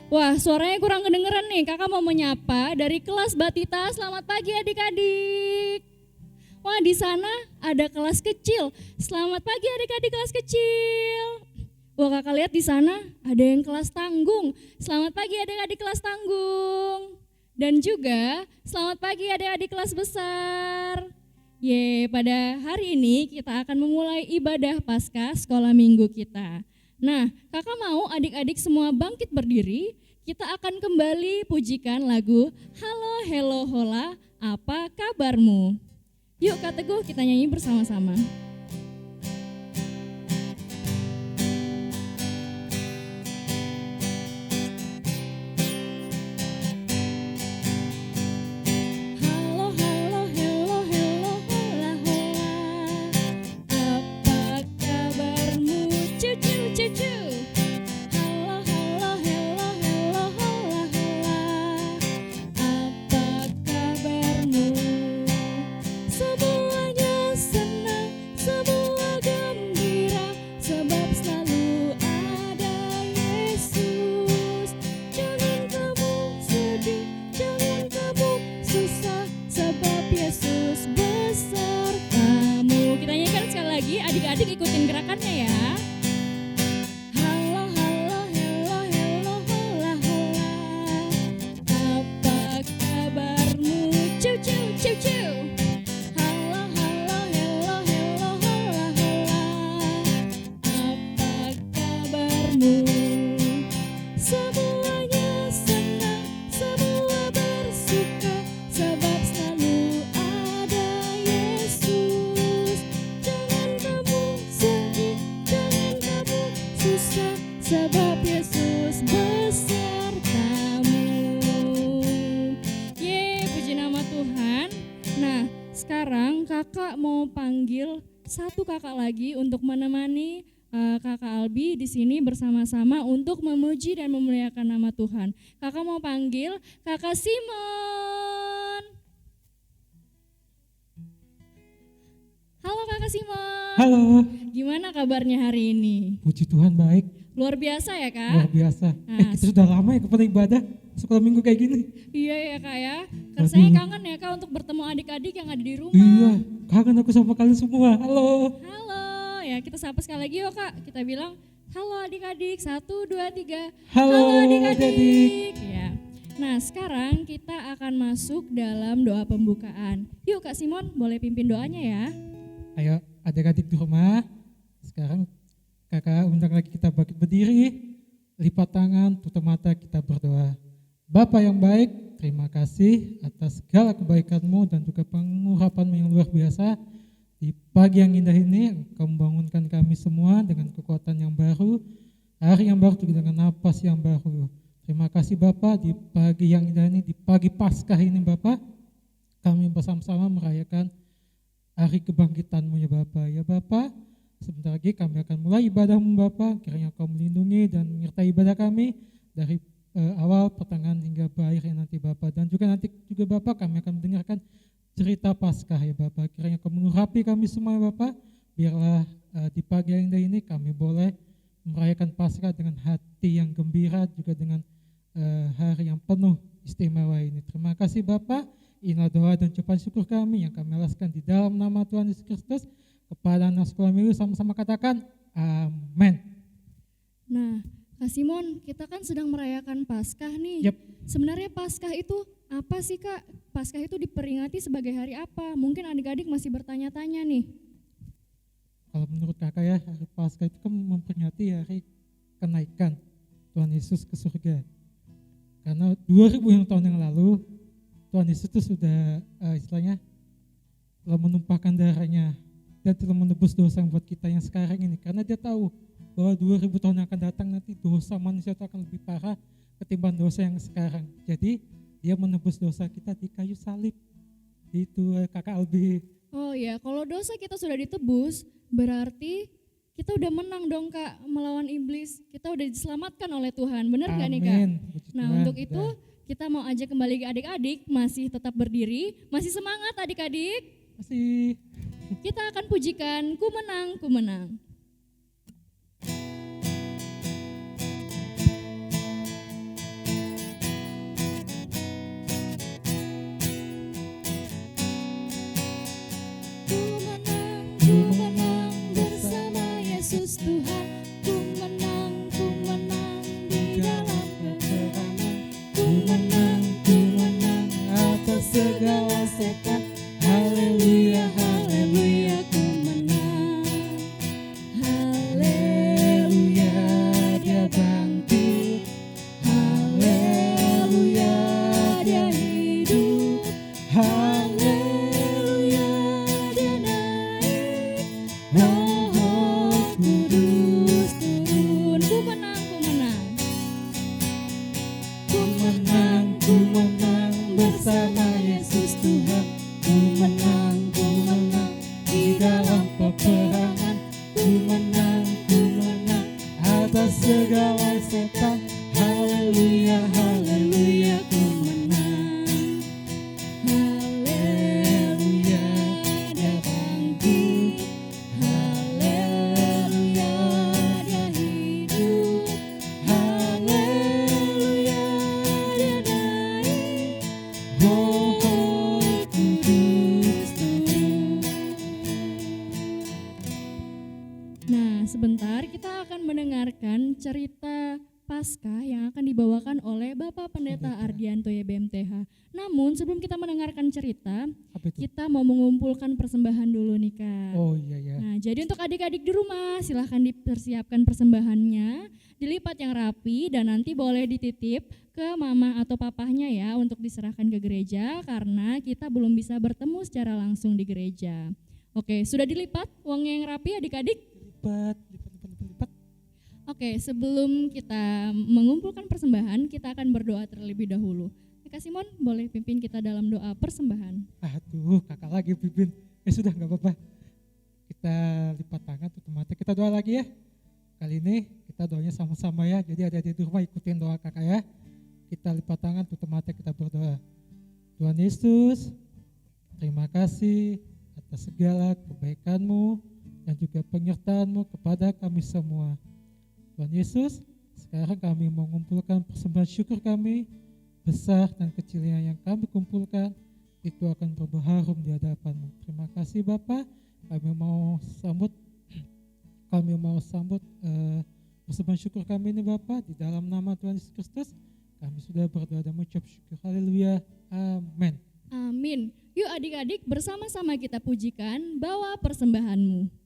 Wah, suaranya kurang kedengeran nih. Kakak mau menyapa dari kelas Batita. Selamat pagi adik-adik. Wah, di sana ada kelas kecil. Selamat pagi adik-adik kelas kecil. Wah, kakak lihat di sana ada yang kelas tanggung. Selamat pagi adik-adik kelas tanggung. Dan juga selamat pagi adik-adik kelas besar. Pada hari ini kita akan memulai ibadah Paskah sekolah minggu kita. Nah, kakak mau adik-adik semua bangkit berdiri, kita akan kembali pujikan lagu Halo Hello Hola, apa kabarmu? Yuk Kak Teguh, kita nyanyi bersama-sama. Adik-adik ikutin gerakannya ya. Halo, halo, hello, hello, hola, hola. Apa kabarmu? Ciu, ciu, ciu, ciu. Halo, halo, hello, hello, hola, hola. Apa kabarmu? Semuanya senang, semua bersuka, sebab selalu ada Yesus. Sebab Yesus besertamu. Puji nama Tuhan. Nah, sekarang kakak mau panggil satu kakak lagi untuk menemani kakak Albi di sini bersama-sama untuk memuji dan memuliakan nama Tuhan. Kakak mau panggil kakak Simon. Halo kakak Simon. Halo. Gimana kabarnya hari ini? Puji Tuhan baik. Luar biasa ya kak? Luar biasa. Nah, Kita sudah lama ya kepada ibadah sekolah minggu kayak gini. Iya ya kak ya. Rasanya kangen ya kak untuk bertemu adik-adik yang ada di rumah. Iya, kangen aku sama kalian semua. Halo. Halo, ya kita sapa sekali lagi yuk kak. Kita bilang halo adik-adik, 1, 2, 3. Halo adik-adik. Ya. Nah sekarang kita akan masuk dalam doa pembukaan. Yuk kak Simon boleh pimpin doanya ya. Ayo adik-adik di rumah, sekarang kakak undang lagi kita bangkit berdiri, lipat tangan, tutup mata, kita berdoa. Bapa yang baik, terima kasih atas segala kebaikan-Mu dan juga pengurapan-Mu yang luar biasa. Di pagi yang indah ini, Engkau membangunkan kami semua dengan kekuatan yang baru, hari yang baru juga dengan napas yang baru. Terima kasih Bapa, di pagi yang indah ini, di pagi Paskah ini Bapa, kami bersama-sama merayakan hari kebangkitan-Mu ya Bapa. Ya Bapa, sebentar lagi kami akan mulai ibadah-Mu Bapa, kiranya Kau melindungi dan menyertai ibadah kami dari awal, pertengahan hingga akhir nanti Bapa. Dan juga nanti juga Bapa kami akan mendengarkan cerita Paskah ya Bapa. Kiranya Kau mengurapi kami semua ya Bapa. Biarlah di pagi yang indah ini kami boleh merayakan Paskah dengan hati yang gembira, juga dengan hari yang penuh istimewa ini. Terima kasih Bapa. Inilah doa dan ucapan syukur kami yang kami alaskan di dalam nama Tuhan Yesus Kristus. Kepada anak sekolah minggu sama-sama katakan amin. Nah Kak Simon, kita kan sedang merayakan Paskah nih. Yep. Sebenarnya Paskah itu apa sih Kak? Paskah itu diperingati sebagai hari apa? Mungkin adik-adik masih bertanya-tanya nih. Kalau menurut kakak ya, hari Paskah itu kan memperingati hari kenaikan Tuhan Yesus ke surga. Karena 2000 tahun yang lalu Tuhan Yesus itu sudah istilahnya telah menumpahkan darahnya dan telah menebus dosa buat kita yang sekarang ini. Karena dia tahu bahwa 2000 tahun yang akan datang nanti dosa manusia itu akan lebih parah ketimbang dosa yang sekarang. Jadi dia menebus dosa kita di kayu salib. Itu kakak Albi. Oh ya, kalau dosa kita sudah ditebus, berarti kita udah menang dong Kak melawan iblis. Kita udah diselamatkan oleh Tuhan, benar gak nih Kak? Nah untuk itu kita mau ajak kembali ke adik-adik, masih tetap berdiri, masih semangat adik-adik? Masih. Kita akan pujikan Ku Menang, Ku Menang. ku menang bersama Yesus Tuhan. Ku menang di dalam peperangan. Ku menang atas segala setan. Haleluya, haleluya, ku menang. Haleluya, dia bangkit. Haleluya, dia hidup. Haleluya, dia naik. Roh Kudus turun. Nah, sebentar kita akan mendengarkan cerita Paskah yang akan dibawakan oleh Bapak Pendeta Ardianto YBMTH. Namun sebelum kita mendengarkan cerita, Apa itu? kita mau mengumpulkan persembahan dulu nih Kak. Oh iya ya. Nah, jadi untuk adik-adik di rumah silahkan dipersiapkan persembahannya, dilipat yang rapi dan nanti boleh dititip ke mama atau papahnya ya untuk diserahkan ke gereja karena kita belum bisa bertemu secara langsung di gereja. Oke, sudah dilipat uangnya yang rapi adik-adik? Lipat. Oke, sebelum kita mengumpulkan persembahan, kita akan berdoa terlebih dahulu. Kak Simon, boleh pimpin kita dalam doa persembahan. Aduh, kakak lagi pimpin. Sudah gak apa-apa. Kita lipat tangan, tutup mata, kita doa lagi ya. Kali ini kita doanya sama-sama ya. Jadi adik-adik di rumah ikutin doa kakak ya. Kita lipat tangan, tutup mata, kita berdoa. Tuhan Yesus, terima kasih atas segala kebaikan-Mu dan juga penyertaan-Mu kepada kami semua. Tuhan Yesus, sekarang kami mengumpulkan persembahan syukur kami, besar dan kecilnya yang kami kumpulkan, itu akan berharum di hadapan-Mu. Terima kasih Bapa, kami mau sambut persembahan syukur kami ini Bapa, di dalam nama Tuhan Yesus Kristus, kami sudah berdoa dan mengucap syukur. Haleluya, amin. Amin. Yuk adik-adik bersama-sama kita pujikan, bawa persembahanmu.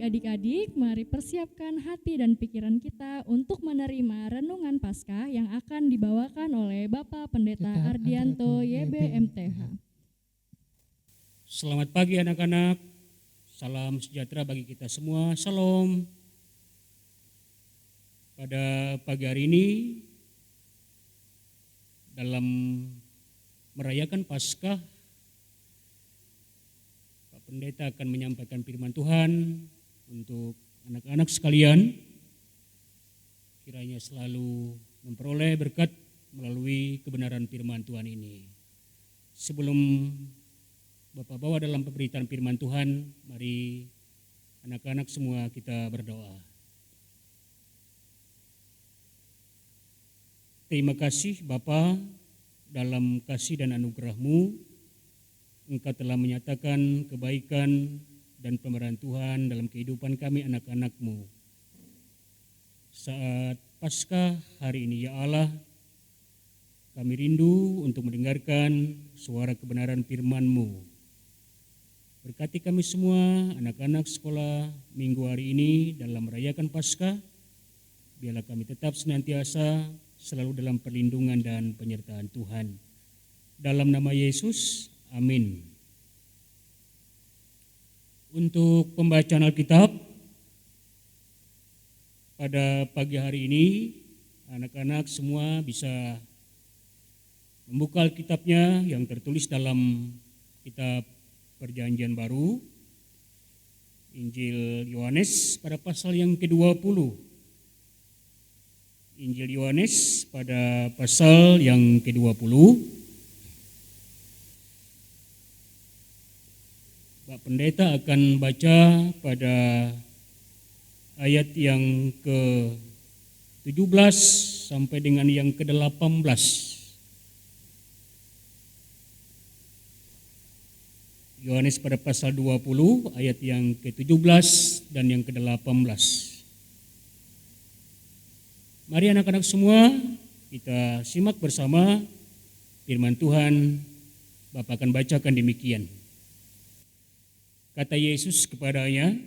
Adik-adik, mari persiapkan hati dan pikiran kita untuk menerima renungan Paskah yang akan dibawakan oleh Bapak Pendeta Ardianto YBMTH. Selamat pagi anak-anak, salam sejahtera bagi kita semua, shalom. Pada pagi hari ini, dalam merayakan Paskah, Pak Pendeta akan menyampaikan firman Tuhan untuk anak-anak sekalian, kiranya selalu memperoleh berkat melalui kebenaran firman Tuhan ini. Sebelum Bapak bawa dalam pemberitaan firman Tuhan, mari anak-anak semua kita berdoa. Terima kasih Bapa, dalam kasih dan anugerah-Mu, Engkau telah menyatakan kebaikan dan pemeliharaan Tuhan dalam kehidupan kami anak-anak-Mu. Saat Paskah hari ini ya Allah, kami rindu untuk mendengarkan suara kebenaran firman-Mu. Berkati kami semua anak-anak sekolah minggu hari ini dalam merayakan Paskah. Biarlah kami tetap senantiasa selalu dalam perlindungan dan penyertaan Tuhan. Dalam nama Yesus, amin. Untuk pembacaan Alkitab pada pagi hari ini, anak-anak semua bisa membuka Alkitabnya yang tertulis dalam kitab Perjanjian Baru, Injil Yohanes pada pasal yang ke-20. Injil Yohanes pada pasal yang ke-20. Pak Pendeta akan baca pada ayat yang ke-17 sampai dengan yang ke-18. Yohanes pada pasal 20 ayat yang ke-17 dan yang ke-18. Mari anak-anak semua kita simak bersama firman Tuhan. Bapak akan bacakan demikian. Kata Yesus kepadanya,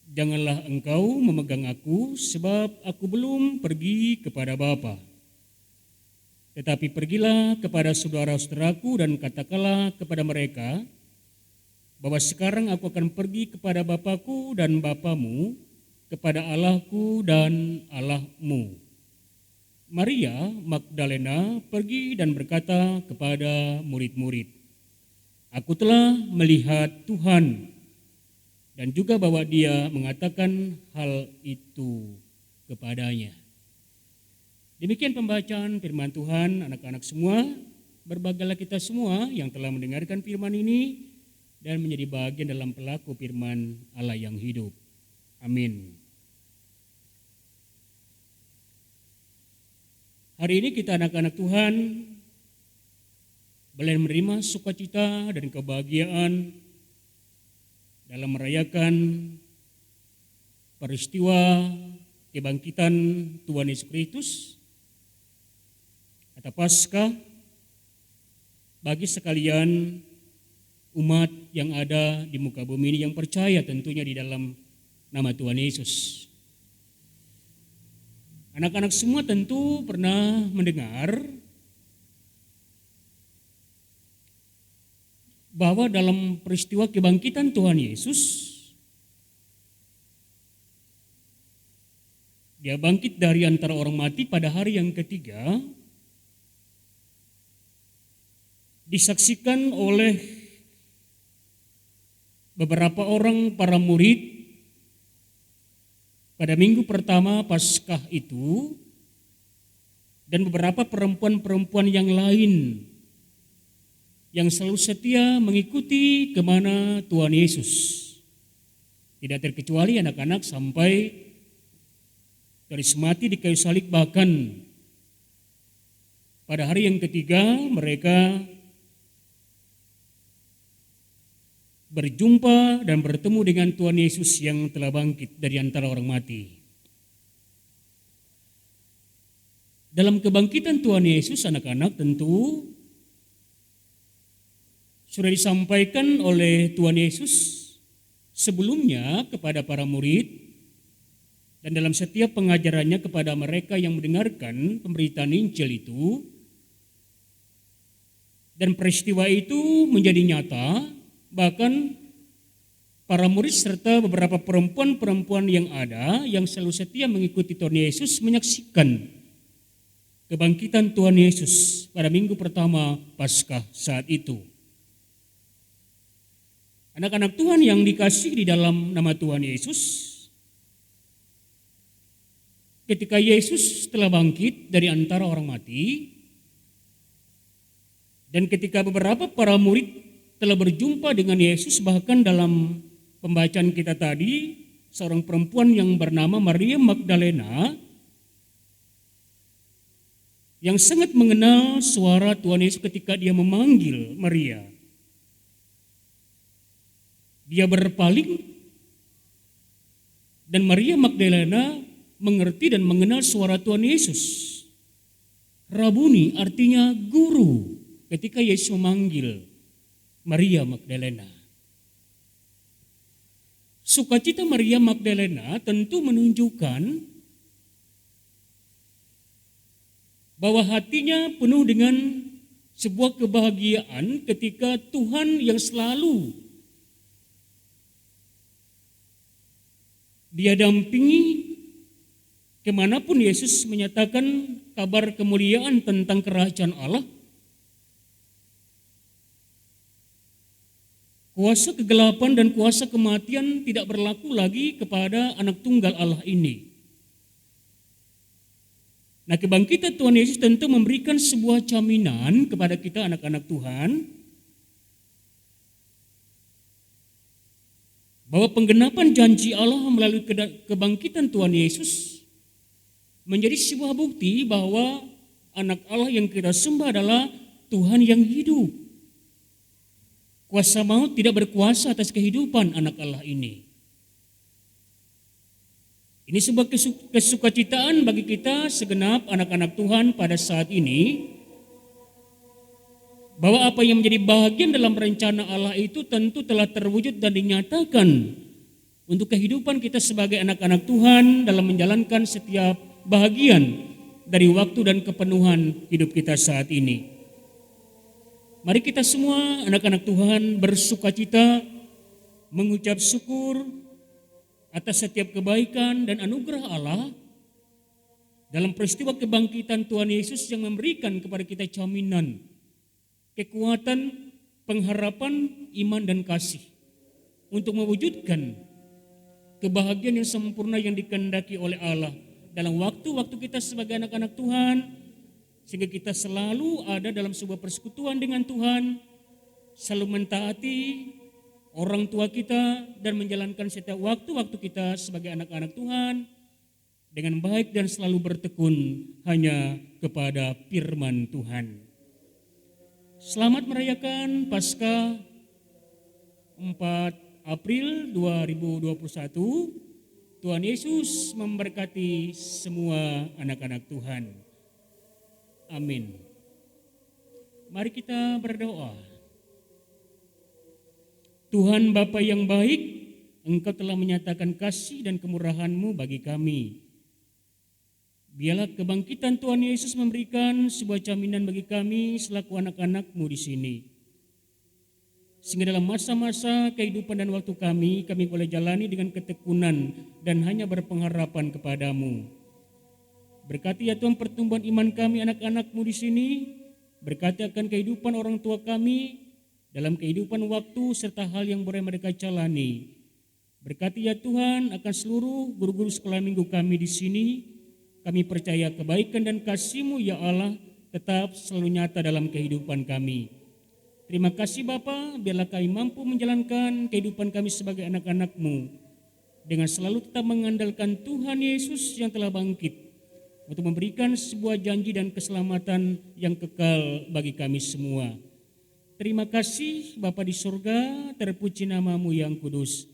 "Janganlah engkau memegang aku, sebab aku belum pergi kepada Bapa. Tetapi pergilah kepada saudara-saudaraku dan katakanlah kepada mereka bahwa sekarang aku akan pergi kepada Bapakku dan Bapamu, kepada Allahku dan Allahmu." Maria Magdalena pergi dan berkata kepada murid-murid, "Aku telah melihat Tuhan," dan juga bahwa dia mengatakan hal itu kepadanya. Demikian pembacaan firman Tuhan. Anak-anak semua, berbahagialah kita semua yang telah mendengarkan firman ini dan menjadi bagian dalam pelaku firman Allah yang hidup. Amin. Hari ini kita anak-anak Tuhan boleh menerima sukacita dan kebahagiaan dalam merayakan peristiwa kebangkitan Tuhan Yesus Kristus atau Paskah bagi sekalian umat yang ada di muka bumi ini yang percaya tentunya di dalam nama Tuhan Yesus. Anak-anak semua tentu pernah mendengar bahwa dalam peristiwa kebangkitan Tuhan Yesus, dia bangkit dari antara orang mati pada hari yang ketiga, disaksikan oleh beberapa orang para murid pada minggu pertama Paskah itu, dan beberapa perempuan-perempuan yang lain yang selalu setia mengikuti kemana Tuhan Yesus. Tidak terkecuali anak-anak sampai garis mati di kayu salib, bahkan pada hari yang ketiga mereka berjumpa dan bertemu dengan Tuhan Yesus yang telah bangkit dari antara orang mati. Dalam kebangkitan Tuhan Yesus, anak-anak tentu sudah disampaikan oleh Tuhan Yesus sebelumnya kepada para murid dan dalam setiap pengajarannya kepada mereka yang mendengarkan pemberitaan Injil itu, dan peristiwa itu menjadi nyata. Bahkan para murid serta beberapa perempuan-perempuan yang ada yang selalu setia mengikuti Tuhan Yesus menyaksikan kebangkitan Tuhan Yesus pada minggu pertama Paskah saat itu. Anak-anak Tuhan yang dikasihi di dalam nama Tuhan Yesus, ketika Yesus telah bangkit dari antara orang mati, dan ketika beberapa para murid telah berjumpa dengan Yesus, bahkan dalam pembacaan kita tadi, seorang perempuan yang bernama Maria Magdalena yang sangat mengenal suara Tuhan Yesus ketika dia memanggil Maria. Dia berpaling dan Maria Magdalena mengerti dan mengenal suara Tuhan Yesus. Rabuni artinya guru ketika Yesus memanggil Maria Magdalena. Sukacita Maria Magdalena tentu menunjukkan bahwa hatinya penuh dengan sebuah kebahagiaan ketika Tuhan yang selalu dia dampingi kemanapun Yesus menyatakan kabar kemuliaan tentang kerajaan Allah. Kuasa kegelapan dan kuasa kematian tidak berlaku lagi kepada anak tunggal Allah ini. Nah, kebangkitan Tuhan Yesus tentu memberikan sebuah jaminan kepada kita anak-anak Tuhan bahwa penggenapan janji Allah melalui kebangkitan Tuhan Yesus menjadi sebuah bukti bahwa anak Allah yang kita sembah adalah Tuhan yang hidup. Kuasa maut tidak berkuasa atas kehidupan anak Allah ini. Ini sebuah kesukacitaan bagi kita segenap anak-anak Tuhan pada saat ini, bahwa apa yang menjadi bagian dalam rencana Allah itu tentu telah terwujud dan dinyatakan untuk kehidupan kita sebagai anak-anak Tuhan dalam menjalankan setiap bahagian dari waktu dan kepenuhan hidup kita saat ini. Mari kita semua anak-anak Tuhan bersukacita, mengucap syukur atas setiap kebaikan dan anugerah Allah dalam peristiwa kebangkitan Tuhan Yesus yang memberikan kepada kita jaminan, kekuatan, pengharapan, iman dan kasih untuk mewujudkan kebahagiaan yang sempurna yang dikehendaki oleh Allah dalam waktu-waktu kita sebagai anak-anak Tuhan, sehingga kita selalu ada dalam sebuah persekutuan dengan Tuhan, selalu mentaati orang tua kita dan menjalankan setiap waktu-waktu kita sebagai anak-anak Tuhan dengan baik dan selalu bertekun hanya kepada firman Tuhan. Selamat merayakan Paskah 4 April 2021. Tuhan Yesus memberkati semua anak-anak Tuhan. Amin. Mari kita berdoa. Tuhan Bapa yang baik, Engkau telah menyatakan kasih dan kemurahan-Mu bagi kami. Biarlah kebangkitan Tuhan Yesus memberikan sebuah jaminan bagi kami selaku anak-anak-Mu di sini. Sehingga dalam masa-masa kehidupan dan waktu kami boleh jalani dengan ketekunan dan hanya berpengharapan kepada-Mu. Berkati ya Tuhan pertumbuhan iman kami anak-anak-Mu di sini. Berkati akan kehidupan orang tua kami dalam kehidupan waktu serta hal yang boleh mereka jalani. Berkati ya Tuhan akan seluruh guru-guru sekolah minggu kami di sini. Kami percaya kebaikan dan kasih-Mu ya Allah tetap selalu nyata dalam kehidupan kami. Terima kasih Bapa, biarlah kami mampu menjalankan kehidupan kami sebagai anak-anak-Mu dengan selalu tetap mengandalkan Tuhan Yesus yang telah bangkit untuk memberikan sebuah janji dan keselamatan yang kekal bagi kami semua. Terima kasih Bapa di surga, terpuji nama-Mu yang kudus.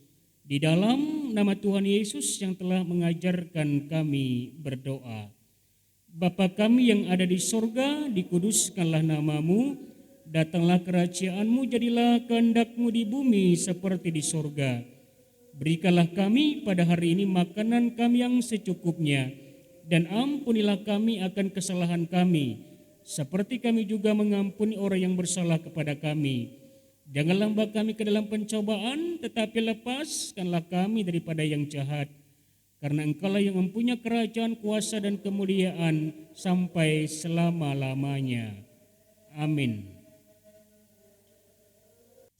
Di dalam nama Tuhan Yesus yang telah mengajarkan kami berdoa. Bapa kami yang ada di surga, dikuduskanlah nama-Mu, datanglah kerajaan-Mu, jadilah kehendak-Mu di bumi seperti di surga. Berikanlah kami pada hari ini makanan kami yang secukupnya, dan ampunilah kami akan kesalahan kami, seperti kami juga mengampuni orang yang bersalah kepada kami. Janganlah bawa kami ke dalam pencobaan, tetapi lepaskanlah kami daripada yang jahat. Karena Engkaulah yang mempunyai kerajaan, kuasa dan kemuliaan sampai selama-lamanya. Amin.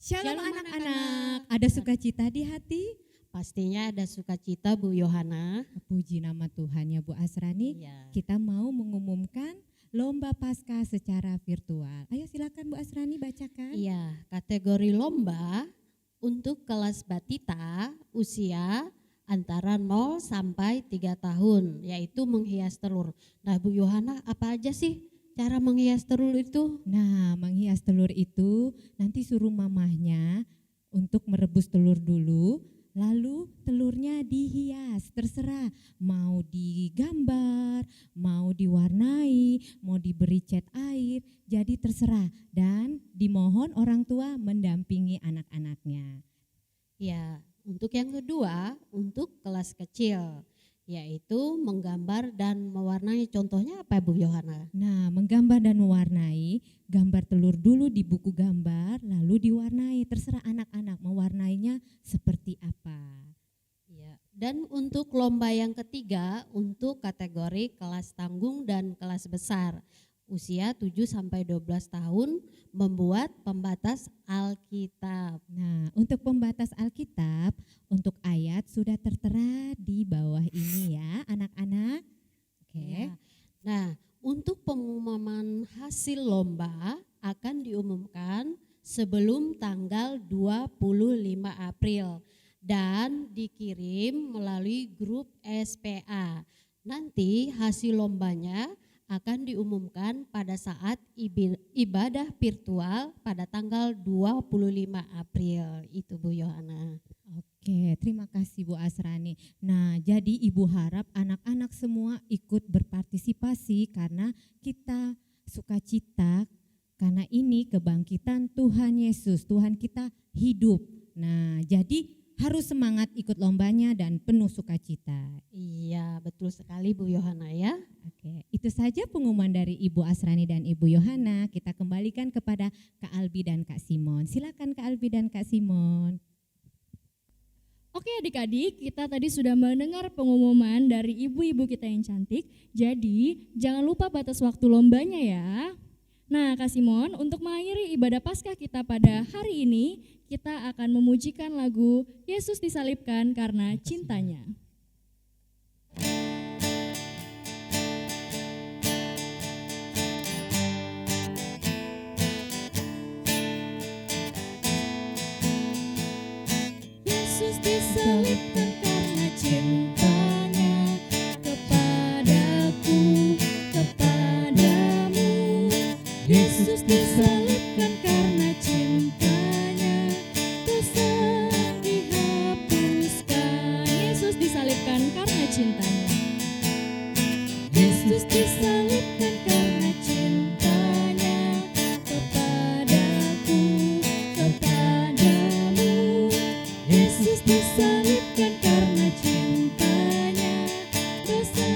Shalom anak-anak, ada sukacita di hati? Pastinya ada sukacita Bu Yohana. Puji nama Tuhan ya Bu Asrani. Ya. Kita mau mengumumkan lomba Paskah secara virtual. Ayo silakan Bu Asrani bacakan. Iya, kategori lomba untuk kelas batita usia antara 0 sampai 3 tahun, yaitu menghias telur. Nah Bu Yohana, apa aja sih cara menghias telur itu? Nah, menghias telur itu nanti suruh mamahnya untuk merebus telur dulu, lalu telurnya dihias, terserah mau digambar, mau diwarnai, mau diberi cat air, jadi terserah, dan dimohon orang tua mendampingi anak-anaknya. Ya, untuk yang kedua, untuk kelas kecil, yaitu menggambar dan mewarnai. Contohnya apa Bu Yohana? Nah, menggambar dan mewarnai, gambar telur dulu di buku gambar, lalu diwarnai, terserah anak-anak mewarnainya seperti apa. Ya. Dan untuk lomba yang ketiga, untuk kategori kelas tanggung dan kelas besar, usia 7-12 tahun, membuat pembatas Alkitab. Nah, untuk pembatas Alkitab, untuk ayat sudah tertera di bawah ini ya, anak-anak. Oke. Ya. Nah, untuk pengumuman hasil lomba akan diumumkan sebelum tanggal 25 April dan dikirim melalui grup SPA. Nanti hasil lombanya akan diumumkan pada saat ibadah virtual pada tanggal 25 April. Itu Bu Yohana. Oke, terima kasih Bu Asrani. Nah, jadi Ibu harap anak-anak semua ikut berpartisipasi karena kita sukacita, karena ini kebangkitan Tuhan Yesus, Tuhan kita hidup. Nah, jadi harus semangat ikut lombanya dan penuh sukacita. Iya, betul sekali Bu Yohana ya. Oke, itu saja pengumuman dari Ibu Asrani dan Ibu Yohana. Kita kembalikan kepada Kak Albi dan Kak Simon. Silakan Kak Albi dan Kak Simon. Oke adik-adik, kita tadi sudah mendengar pengumuman dari ibu-ibu kita yang cantik. Jadi jangan lupa batas waktu lombanya ya. Nah Kak Simon, untuk mengakhiri ibadah Paskah kita pada hari ini, kita akan memujikan lagu Yesus disalibkan karena cintanya. Yesus disalibkan karena cintanya kepadaku, kepadamu. Yesus disalibkan karena cintanya, dosa dihapuskan. Yesus disalibkan karena cintanya. Yesus disalibkan karena cintanya kepadaku, kepadamu. Yesus disalibkan karena cintanya, dosa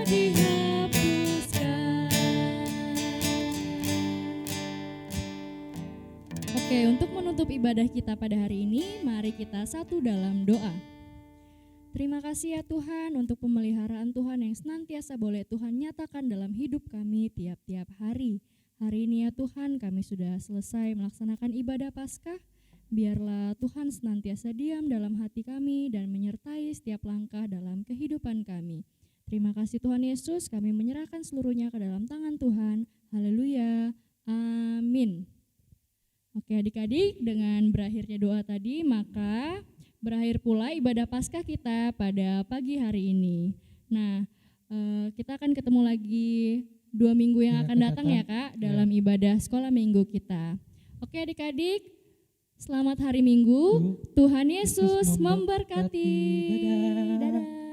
dihapuskan. Oke, untuk menutup ibadah kita pada hari ini, mari kita satu dalam doa. Terima kasih ya Tuhan untuk pemeliharaan Tuhan yang senantiasa boleh Tuhan nyatakan dalam hidup kami tiap-tiap hari. Hari ini ya Tuhan kami sudah selesai melaksanakan ibadah Paskah. Biarlah Tuhan senantiasa diam dalam hati kami dan menyertai setiap langkah dalam kehidupan kami. Terima kasih Tuhan Yesus, kami menyerahkan seluruhnya ke dalam tangan Tuhan. Haleluya. Amin. Oke adik-adik, dengan berakhirnya doa tadi maka berakhir pula ibadah Paskah kita pada pagi hari ini. Nah, kita akan ketemu lagi 2 minggu yang akan datang ya Kak, dalam ibadah sekolah minggu kita. Oke adik-adik, selamat hari Minggu. Tuhan Yesus memberkati. Dadah.